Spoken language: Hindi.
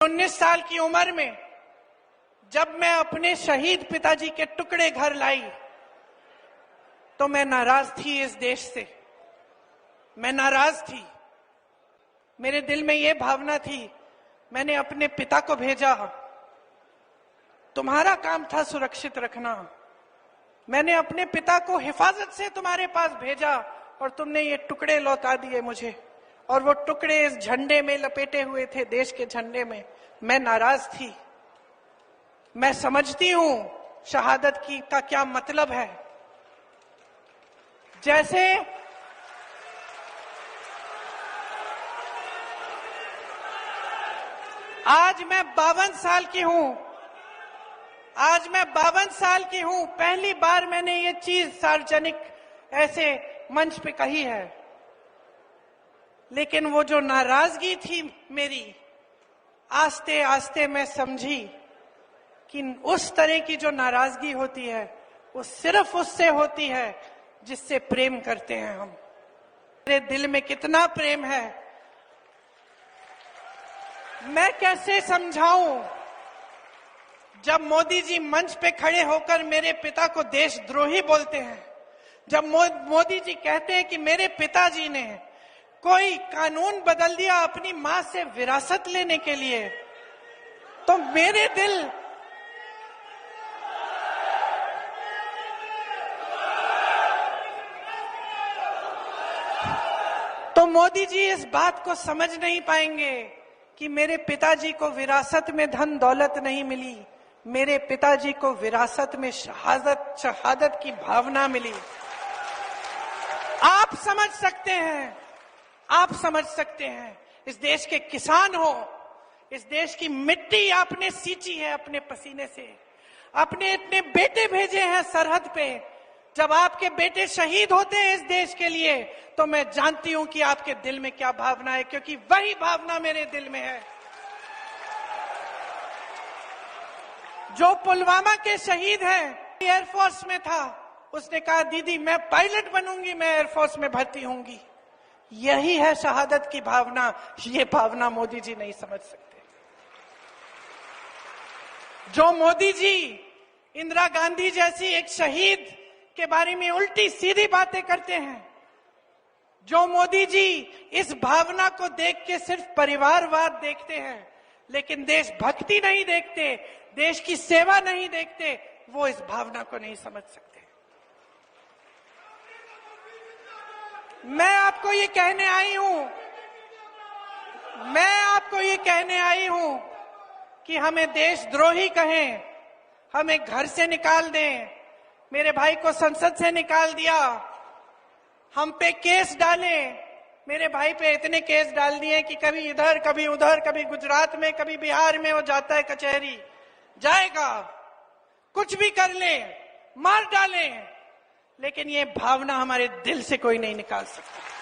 19 साल की उम्र में जब मैं अपने शहीद पिताजी के टुकड़े घर लाई तो मैं नाराज थी इस देश से। मैं नाराज थी। मेरे दिल में यह भावना थी, मैंने अपने पिता को भेजा, तुम्हारा काम था सुरक्षित रखना। मैंने अपने पिता को हिफाजत से तुम्हारे पास भेजा और तुमने ये टुकड़े लौटा दिए मुझे, और वो टुकड़े इस झंडे में लपेटे हुए थे, देश के झंडे में। मैं नाराज थी। मैं समझती हूं शहादत की का क्या मतलब है। जैसे आज मैं 52 साल की हूं, पहली बार मैंने ये चीज सार्वजनिक ऐसे मंच पे कही है। लेकिन वो जो नाराजगी थी मेरी, आस्ते आस्ते मैं समझी कि उस तरह की जो नाराजगी होती है वो सिर्फ उससे होती है जिससे प्रेम करते हैं हम। मेरे दिल में कितना प्रेम है मैं कैसे समझाऊं। जब मोदी जी मंच पे खड़े होकर मेरे पिता को देशद्रोही बोलते हैं, जब मोदी जी कहते हैं कि मेरे पिताजी ने कोई कानून बदल दिया अपनी मां से विरासत लेने के लिए, तो मेरे दिल तो मोदी जी इस बात को समझ नहीं पाएंगे कि मेरे पिताजी को विरासत में धन दौलत नहीं मिली, मेरे पिताजी को विरासत में शहादत की भावना मिली। आप समझ सकते हैं, आप समझ सकते हैं। इस देश के किसान हो, इस देश की मिट्टी आपने सींची है अपने पसीने से, अपने इतने बेटे भेजे हैं सरहद पे। जब आपके बेटे शहीद होते हैं इस देश के लिए, तो मैं जानती हूं कि आपके दिल में क्या भावना है, क्योंकि वही भावना मेरे दिल में है। जो पुलवामा के शहीद हैं, एयरफोर्स में था, उसने कहा दीदी मैं पायलट बनूंगी, मैं एयरफोर्स में भर्ती होंगी। यही है शहादत की भावना। ये भावना मोदी जी नहीं समझ सकते। जो मोदी जी इंदिरा गांधी जैसी एक शहीद के बारे में उल्टी सीधी बातें करते हैं, जो मोदी जी इस भावना को देख के सिर्फ परिवारवाद देखते हैं लेकिन देशभक्ति नहीं देखते, देश की सेवा नहीं देखते, वो इस भावना को नहीं समझ सकते। मैं आपको ये कहने आई हूं कि हमें देशद्रोही कहें, हमें घर से निकाल दें, मेरे भाई को संसद से निकाल दिया, हम पे केस डाले, मेरे भाई पे इतने केस डाल दिए कि कभी इधर कभी उधर, कभी गुजरात में कभी बिहार में वो जाता है कचहरी, जाएगा, कुछ भी कर ले, मार डाले, लेकिन ये भावना हमारे दिल से कोई नहीं निकाल सकता।